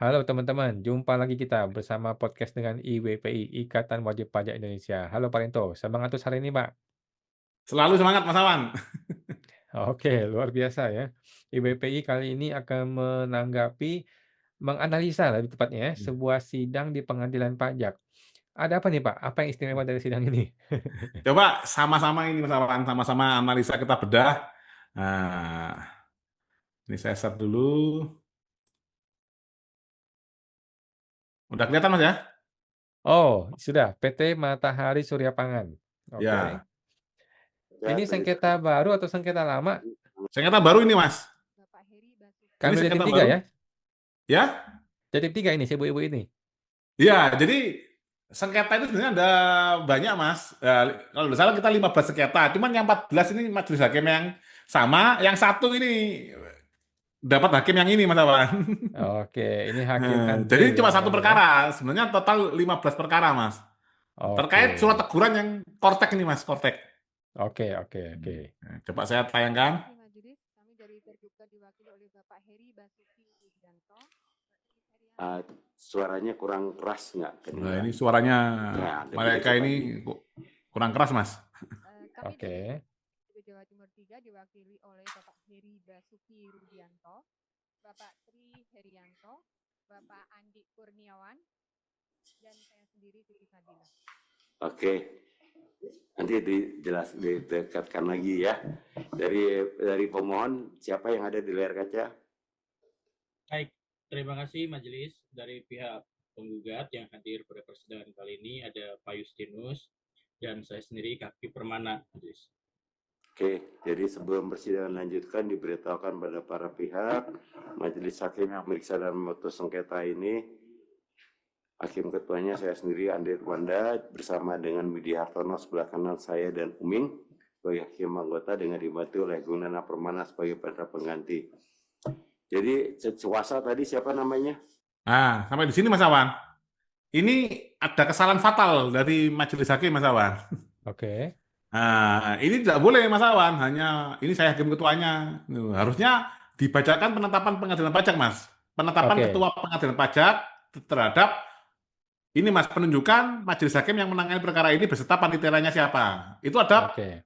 Halo teman-teman, jumpa lagi kita bersama podcast dengan IWPI, Ikatan Wajib Pajak Indonesia. Halo Pak Rinto, semangat terus hari ini Pak. Selalu semangat Mas Awan. Oke, luar biasa ya. IWPI kali ini akan menganalisa lebih tepatnya ya, sebuah sidang di pengadilan pajak. Ada apa nih Pak? Apa yang istimewa dari sidang ini? Coba sama-sama ini Mas Awan, sama-sama analisa kita bedah. Nah, ini saya share dulu. Udah kelihatan Mas ya? Oh, sudah, PT Matahari Surya Pangan. Oke. Ya, Ini sengketa baru atau sengketa lama? sengketa baru ini Mas. Ini Kami udah tim sengketa 3 baru. ya? Ya, Jadi tim 3 ini, si ibu-ibu ini. ya. Jadi sengketa itu sebenarnya ada banyak Mas. Ya, kalau tidak salah kita 15 sengketa. Cuman yang 14 ini majelis hakim yang sama. Yang satu ini dapat hakim yang ini Mas Awan. Oke, ini Hakim Andre Jadi ya cuma satu namanya ya. perkara. Sebenarnya total 15 perkara Mas. Oke. Terkait surat teguran yang Kortek ini Mas, Kortek. Oke oke oke. Coba saya tayangkan. Majelis, kami dari terduga diwakili oleh Bapak Heri Basuki Widianto. Suaranya kurang keras nggak? Nah, ini suaranya Ya, mereka ini kurang keras, Mas. Kami Oke. dari Jawa Timur 3 diwakili oleh Bapak Heri Basuki Rudianto, Bapak Tri Herianto, Bapak Andi Kurniawan, dan saya sendiri Siti Fadila. Oke, nanti didekatkan lagi ya. Dari pemohon, siapa yang ada di layar kaca? Baik, terima kasih Majelis. Dari pihak penggugat yang hadir pada persidangan kali ini ada Pak Justinus dan saya sendiri Kaki Permana, Majelis. Oke, jadi sebelum persidangan lanjutkan diberitahukan pada para pihak, majelis hakim yang memeriksa dan memutus sengketa ini, hakim ketuanya saya sendiri Andi Wanda bersama dengan Widi Hartono sebelah kanan saya dan Uming sebagai hakim anggota dengan dibantu oleh Gunana Permana sebagai para pengganti. Jadi sewasa tadi siapa namanya? Nah, sampai di sini Mas Awan. Ini ada kesalahan fatal dari majelis hakim Mas Awan. Oke. Nah, ini tidak boleh Mas Awan, hanya ini saya hakim ketuanya. Harusnya dibacakan penetapan pengadilan pajak, Mas. Penetapan Oke. ketua pengadilan pajak terhadap ini Mas, penunjukan majelis hakim yang menangani perkara ini beserta paniteranya siapa. Itu ada Oke.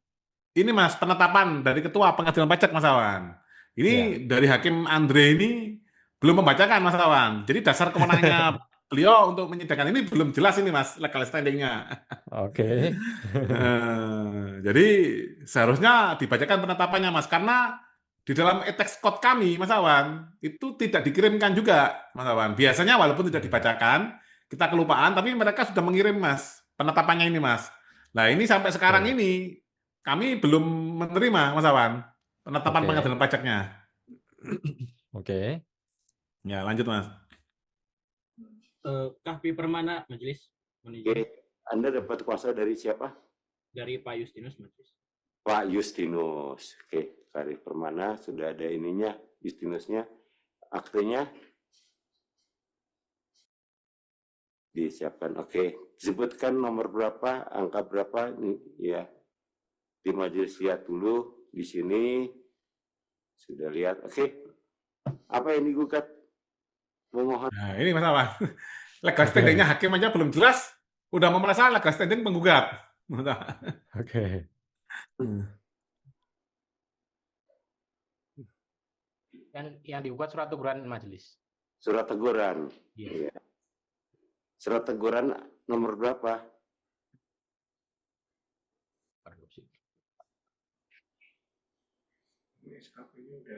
ini Mas, penetapan dari ketua pengadilan pajak Mas Awan. Ya. Ini dari hakim Andre ini belum membacakan Mas Awan. Jadi dasar kewenangannya beliau untuk menyidangkan ini belum jelas ini Mas, legal standing-nya. Oke. Jadi seharusnya dibacakan penetapannya Mas, karena di dalam e-tax code kami Mas Awan itu tidak dikirimkan juga Mas Awan. Biasanya walaupun tidak dibacakan, kita kelupaan, tapi mereka sudah mengirim Mas penetapannya ini Mas. Nah ini sampai sekarang Oke. ini kami belum menerima Mas Awan penetapan Oke. pengadilan pajaknya. Oke. Ya lanjut Mas. Kaki Permana, Majelis. Oke, Anda dapat kuasa dari siapa? Dari Pak Justinus, Majelis. Pak Justinus. Oke, Karif Permana sudah ada ininya, Justinusnya, aktenya disiapkan. Oke, sebutkan nomor berapa, angka berapa nih ya. Di majelis lihat dulu di sini sudah lihat. Oke, apa yang digugat? Memohon. Nah ini Mas Awan. Legal standingnya hakim aja belum jelas, udah mau merasa legal standing penggugat. Oke. Yang digugat surat teguran majelis. Surat teguran. Iya. Ya. Surat teguran nomor berapa?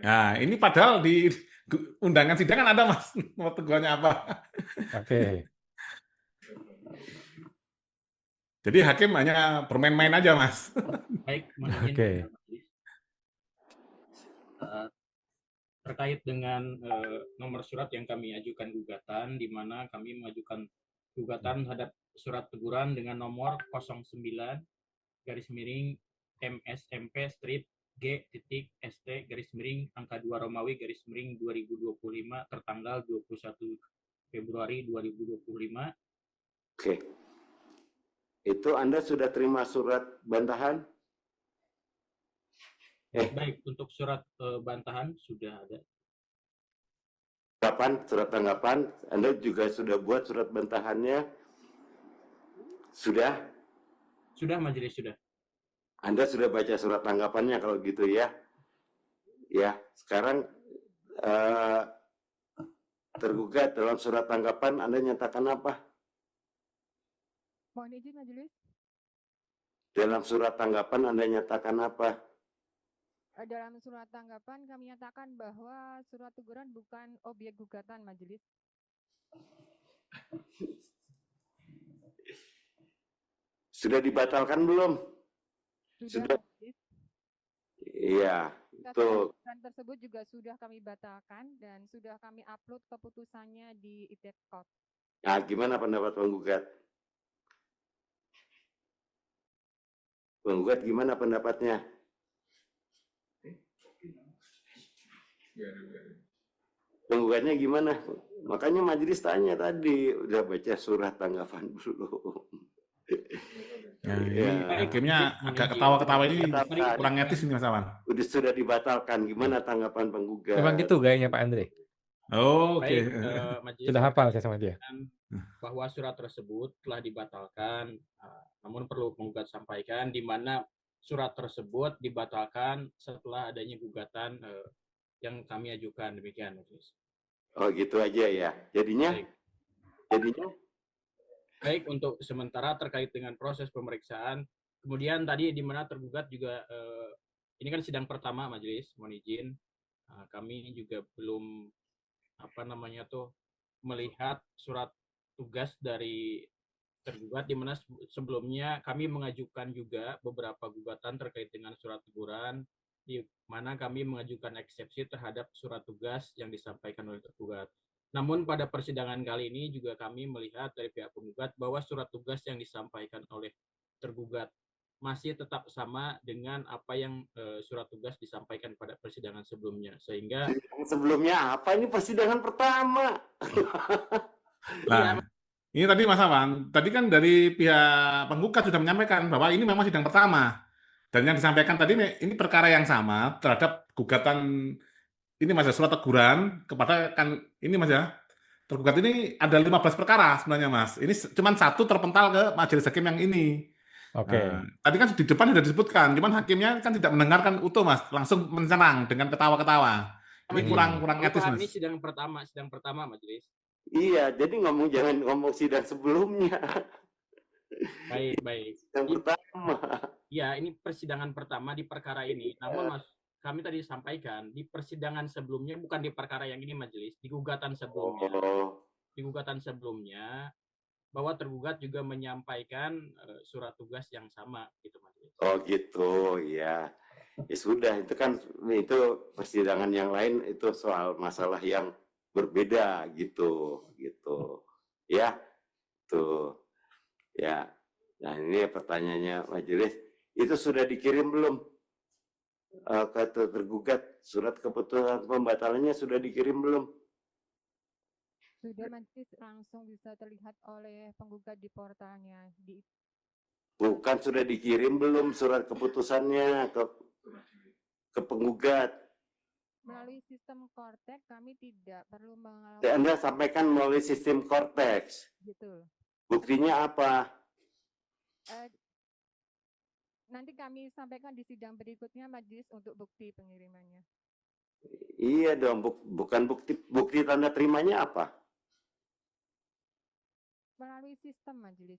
Nah, ini padahal di undangan sidang kan ada Mas, nomor tegurannya apa. Oke. Jadi hakim hanya bermain-main aja Mas. Baik, mohon izin, Oke. Majelis. Terkait dengan nomor surat yang kami ajukan gugatan, di mana kami mengajukan gugatan terhadap surat teguran dengan nomor 09 garis miring MSMP strip G.ST garis miring angka 2 Romawi garis miring 2025 tertanggal 21 Februari 2025. Oke. Itu Anda sudah terima surat bantahan? Baik, untuk surat bantahan sudah ada. Surat tanggapan, Anda juga sudah buat surat bantahannya? Sudah? Sudah majelis, sudah. Anda sudah baca surat tanggapannya kalau gitu ya? Ya, sekarang tergugat dalam surat tanggapan Anda nyatakan apa? Mohon izin majelis. Dalam surat tanggapan Anda nyatakan apa? Dalam surat tanggapan kami nyatakan bahwa surat teguran bukan objek gugatan majelis. Sudah dibatalkan belum? Sudah. Majelis. Iya, itu. Surat tersebut juga sudah kami batalkan dan sudah kami upload keputusannya di ITECCOT. Nah, gimana pendapat penggugat? Penggugat gimana pendapatnya? Penggugatnya gimana? Makanya majelis tanya tadi, udah baca surat tanggapan belum? Ini hakimnya agak ketawa-ketawa ini kurang etis ini Mas Awan. Sudah dibatalkan, gimana tanggapan penggugat? Memang gitu gayanya Pak Andre. Oh, oke. Baik, majelis Sudah hafal saya sama dia. bahwa surat tersebut telah dibatalkan, namun perlu penggugat sampaikan di mana surat tersebut dibatalkan setelah adanya gugatan yang kami ajukan, demikian majelis. Oh gitu aja ya. Jadinya Baik, untuk sementara terkait dengan proses pemeriksaan, kemudian tadi di mana tergugat juga ini kan sidang pertama majelis, mohon izin, kami juga belum melihat surat tugas dari tergugat, di mana sebelumnya kami mengajukan juga beberapa gugatan terkait dengan surat teguran, di mana kami mengajukan eksepsi terhadap surat tugas yang disampaikan oleh tergugat. Namun pada persidangan kali ini juga kami melihat dari pihak penggugat bahwa surat tugas yang disampaikan oleh tergugat masih tetap sama dengan apa yang surat tugas disampaikan pada persidangan sebelumnya, sehingga sebelumnya apa? Ini persidangan pertama. Nah, ini tadi Mas Awan, tadi kan dari pihak penggugat sudah menyampaikan bahwa ini memang sidang pertama. Dan yang disampaikan tadi ini perkara yang sama terhadap gugatan ini Mas ya, surat teguran kepada kan ini Mas ya. Tergugat ini ada 15 perkara sebenarnya Mas. Ini cuma satu terpental ke majelis hakim yang ini. Oke. Nah, tadi kan di depan sudah disebutkan, cuman hakimnya kan tidak mendengarkan utuh Mas, langsung menyerang dengan ketawa-ketawa. Ini kurang etis Mas. Ini sidang pertama majelis. Iya, jadi jangan ngomong sidang sebelumnya. Baik. Sidang pertama. Ya, ini persidangan pertama di perkara ini. Namun Mas, kami tadi sampaikan di persidangan sebelumnya, bukan di perkara yang ini majelis, di gugatan sebelumnya. Di gugatan sebelumnya bahwa tergugat juga menyampaikan surat tugas yang sama gitu majelis. Oh gitu, ya. Ya sudah, itu kan itu persidangan yang lain itu soal masalah yang berbeda gitu. Ya. Tuh. Ya. Nah, ini pertanyaannya majelis, itu sudah dikirim belum? Ke tergugat, surat keputusan pembatalannya sudah dikirim belum? Sudah majelis, langsung bisa terlihat oleh penggugat di portalnya. Bukan sudah dikirim belum surat keputusannya ke penggugat? Melalui sistem Cortex kami tidak perlu mengalami. Anda sampaikan melalui sistem Cortex. Betul. Buktinya apa? Nanti kami sampaikan di sidang berikutnya majelis untuk bukti pengirimannya. Iya dong, bukan bukti tanda terimanya apa? Melalui sistem majelis.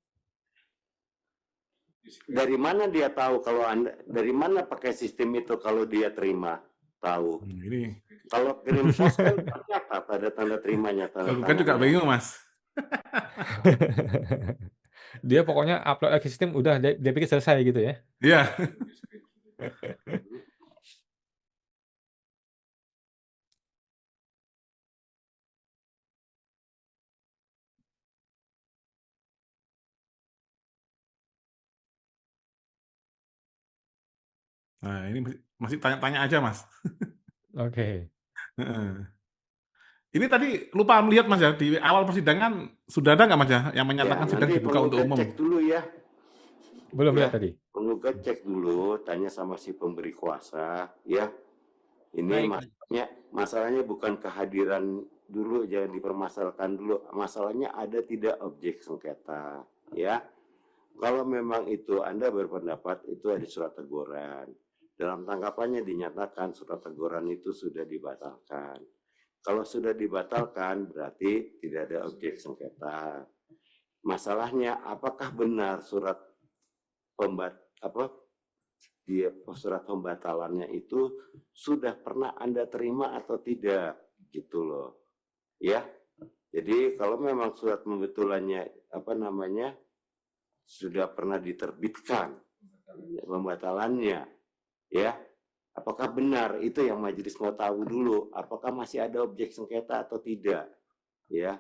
Dari mana dia tahu kalau dari mana pakai sistem itu kalau dia terima? Tahu. Ini. Kalau kirim pos kan apa pada tanda terimanya? Kan juga bingung Mas. Dia pokoknya upload lagi sistem udah dia pikir selesai gitu ya. Iya. Nah, ini masih tanya-tanya aja Mas. Oke. Ini tadi lupa melihat Mas ya, di awal persidangan sudah ada nggak Mas ya yang menyatakan sidang dibuka untuk umum? Cek dulu ya. Belum lihat tadi. Penggugat cek dulu, tanya sama si pemberi kuasa, ya. Ini Baik, masalahnya bukan kehadiran dulu, jangan dipermasalahkan dulu. Masalahnya ada tidak objek sengketa, ya. Kalau memang itu Anda berpendapat itu ada surat teguran. Dalam tanggapannya dinyatakan surat teguran itu sudah dibatalkan. Kalau sudah dibatalkan berarti tidak ada objek sengketa. Masalahnya apakah benar surat surat pembatalannya itu sudah pernah Anda terima atau tidak, gitu loh. Ya. Jadi kalau memang surat pembetulannya sudah pernah diterbitkan pembatalannya, ya. Apakah benar itu yang majelis mau tahu dulu, apakah masih ada objek sengketa atau tidak, ya.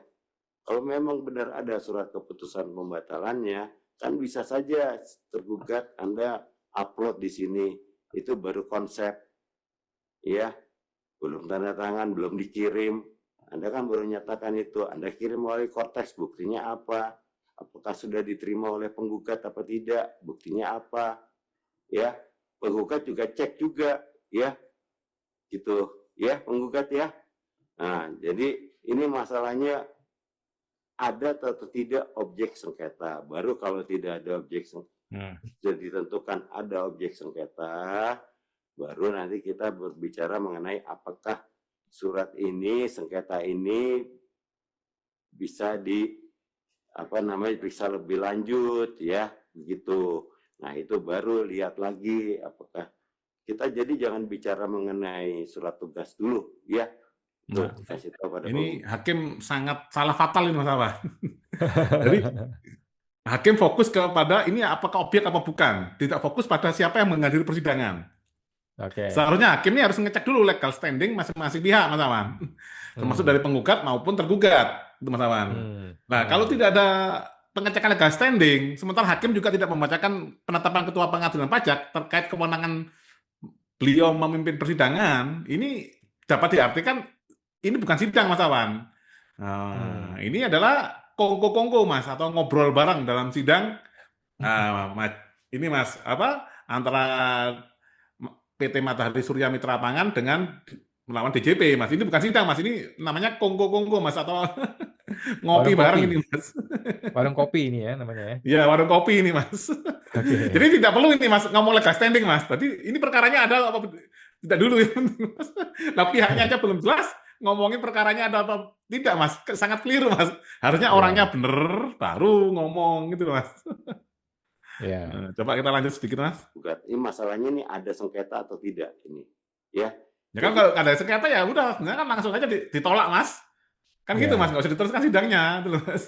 Kalau memang benar ada surat keputusan pembatalannya, kan bisa saja tergugat Anda upload di sini, itu baru konsep, ya, belum tanda tangan, belum dikirim. Anda kan baru nyatakan itu, Anda kirim melalui Cortex, buktinya apa? Apakah sudah diterima oleh penggugat apa tidak? Buktinya apa? Ya, penggugat juga cek juga, ya, gitu, ya, penggugat ya. Nah, jadi ini masalahnya ada atau tidak objek sengketa. Baru kalau tidak ada objek sengketa, sudah ditentukan ada objek sengketa, baru nanti kita berbicara mengenai apakah surat ini, sengketa ini bisa bisa lebih lanjut, ya, begitu. Nah, itu baru lihat lagi apakah kita jadi jangan bicara mengenai surat tugas dulu, ya. Nah, Kasih tahu pada ini hakim sangat salah fatal ini Mas Awan. Jadi hakim fokus kepada ini apakah objek apa bukan, tidak fokus pada siapa yang menghadiri persidangan. Oke. Seharusnya hakim ini harus ngecek dulu legal standing masing-masing pihak, Mas Awan. Termasuk dari penggugat maupun tergugat, itu Mas Awan. Nah, kalau tidak ada pengecekan legal standing, sementara hakim juga tidak membacakan penetapan ketua pengadilan pajak terkait kewenangan beliau memimpin persidangan, ini dapat diartikan ini bukan sidang, Mas Awan. Nah, ini adalah kongko-kongko, Mas, atau ngobrol bareng dalam sidang. Ini, Mas, antara PT Matahari Surya Mitra Pangan dengan melawan DJP, Mas. Ini bukan sidang, Mas. Ini namanya kongko-kongko, Mas, atau ngopi bareng ini, Mas. Warung kopi ini ya namanya ya. Ya, warung kopi ini, Mas. Oke. Jadi tidak perlu ini, Mas, ngomong legal standing, Mas. Tadi ini perkaranya ada apa tidak dulu ya, Mas. Nah, pihaknya aja belum jelas, ngomongin perkaranya ada apa tidak, Mas. Sangat keliru, Mas. Harusnya orangnya bener, baru ngomong gitu, Mas. Ya. Coba kita lanjut sedikit, Mas. Ini masalahnya nih ada sengketa atau tidak ini, ya. Ya kan kalau ada sengketa ya udah, sebenarnya kan langsung aja ditolak, Mas. Kan gitu, Mas. Nggak usah diteruskan sidangnya, gitu, Mas.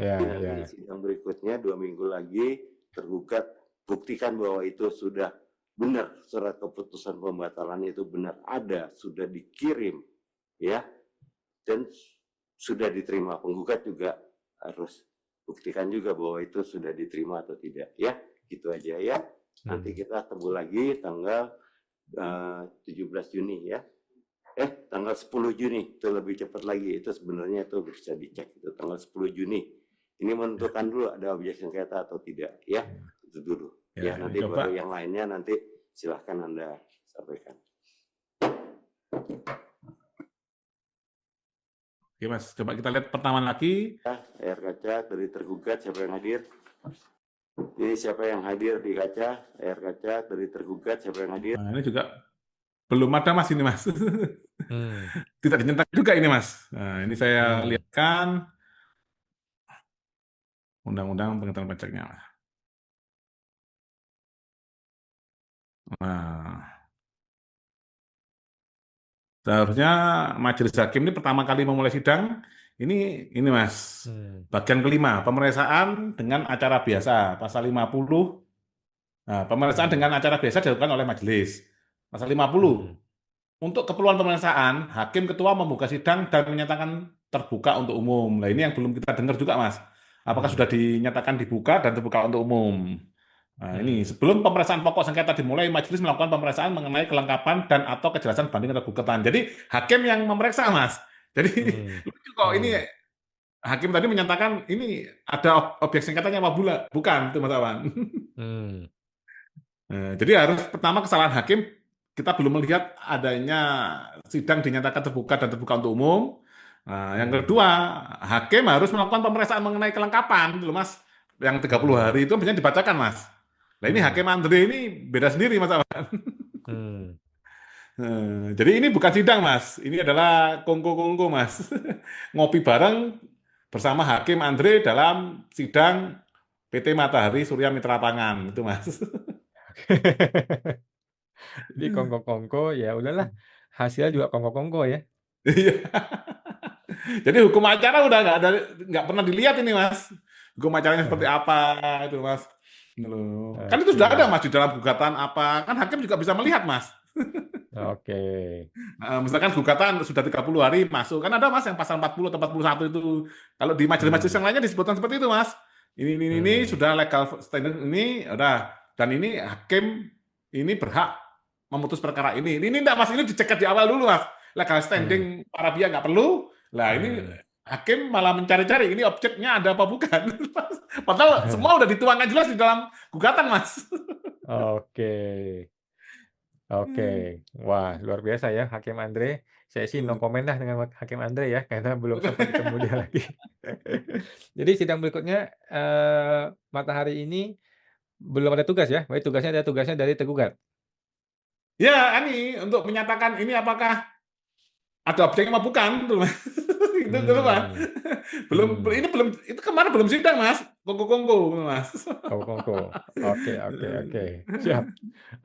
Ya. Sidang berikutnya 2 minggu lagi tergugat buktikan bahwa itu sudah benar, surat keputusan pembatalan itu benar ada, sudah dikirim, ya, dan sudah diterima. Penggugat juga harus buktikan juga bahwa itu sudah diterima atau tidak, ya, gitu aja ya. Nanti kita tunggu lagi tanggal 17 Juni ya. Tanggal 10 Juni itu lebih cepat lagi, itu sebenarnya itu bisa dicek itu tanggal 10 Juni. Ini menentukan dulu ada objek sengketa atau tidak, ya, itu dulu. Ya, nanti baru yang lainnya nanti silahkan Anda sampaikan. Oke, Mas, coba kita lihat pertama lagi. Layar kaca dari tergugat, siapa yang hadir? Ini siapa yang hadir di kaca? Layar kaca dari tergugat, siapa yang hadir? Nah, ini juga belum ada, Mas, ini, Mas. Tidak dinyatakan juga ini, Mas. Nah, ini saya lihatkan Undang-Undang Pengetahuan Pajaknya, Mas. Nah, seharusnya majelis hakim ini pertama kali memulai sidang ini Mas, bagian kelima, pemeriksaan dengan acara biasa, pasal 50. Nah, pemeriksaan dengan acara biasa dilakukan oleh majelis. Pasal 50. Untuk keperluan pemeriksaan, hakim ketua membuka sidang dan menyatakan terbuka untuk umum. Nah, ini yang belum kita dengar juga, Mas. Apakah sudah dinyatakan dibuka dan terbuka untuk umum? Nah, ini sebelum pemeriksaan pokok sengketa dimulai, majelis melakukan pemeriksaan mengenai kelengkapan dan atau kejelasan banding atau gugatan. Jadi hakim yang memeriksa, Mas. Jadi lucu kok ini hakim tadi menyatakan ini ada objek sengketanya apa bukan, itu Mas Awan. Jadi harus pertama kesalahan hakim kita belum melihat adanya sidang dinyatakan terbuka dan terbuka untuk umum. Nah, yang kedua, hakim harus melakukan pemeriksaan mengenai kelengkapan, gitu loh, Mas. Yang 30 hari itu biasanya dibacakan, Mas. Nah, ini Hakim Andre ini beda sendiri, Mas Awan. Jadi ini bukan sidang, Mas. Ini adalah kongko-kongko, Mas. Ngopi bareng bersama Hakim Andre dalam sidang PT Matahari Surya Mitra Pangan, itu, Mas. Jadi kongko-kongko, ya udahlah, hasilnya juga kongko-kongko ya. Iya. Jadi hukum acara udah nggak pernah dilihat ini, Mas. Hukum acaranya seperti apa itu, Mas. Loh. Kan itu sudah ada, Mas, di dalam gugatan apa. Kan hakim juga bisa melihat, Mas. Oke. Misalkan gugatan sudah 30 hari masuk. Kan ada, Mas, yang pasal 40 atau 41 itu. Kalau di majelis-majelis yang lainnya disebutkan seperti itu, Mas. Ini sudah legal standing ini, udah. Dan ini hakim ini berhak memutus perkara ini. Ini enggak, Mas. Ini dicek di awal dulu, Mas. Legal standing para pihak nggak perlu. Lah ini hakim malah mencari-cari ini objeknya ada apa bukan. Padahal semua udah dituangkan jelas di dalam gugatan, Mas. Oke. Wah, luar biasa ya Hakim Andre. Saya sih no comment dah dengan Hakim Andre ya, karena belum sempat ketemu dia lagi. Jadi sidang berikutnya Matahari ini belum ada tugas ya? Berarti tugasnya dari tergugat. Ya, ini untuk menyatakan ini apakah ada objeknya apa bukan, tuh, Mas. Itu Mas. Ini belum, itu kemarin belum sidang, Mas. Kongko-kongko, Mas. Kongko. Oke. Siap.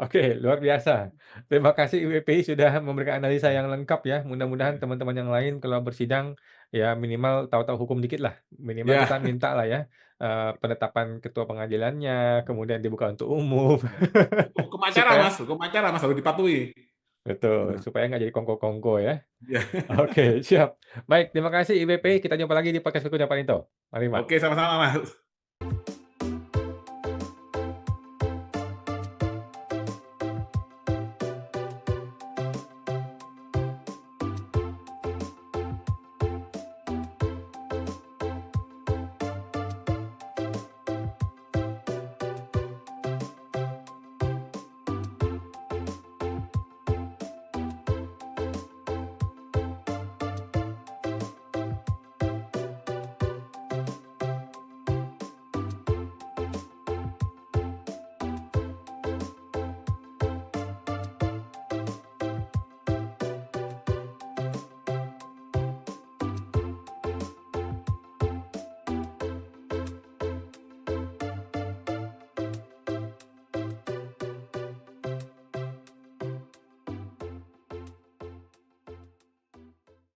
Oke, luar biasa. Terima kasih IWPI sudah memberikan analisa yang lengkap ya. Mudah-mudahan teman-teman yang lain kalau bersidang ya minimal tahu-tahu hukum dikit lah. Minimal kita minta lah ya penetapan ketua pengadilannya, kemudian dibuka untuk umum. Hukum acara, Mas. Hukum acara, Mas, harus dipatuhi. Betul, supaya nggak jadi kongko-kongko ya. Ya. Oke, siap. Baik, terima kasih IWPI. Kita jumpa lagi di podcast berikutnya, Pak Rinto. Mari, Pak. Oke, sama-sama, Mas.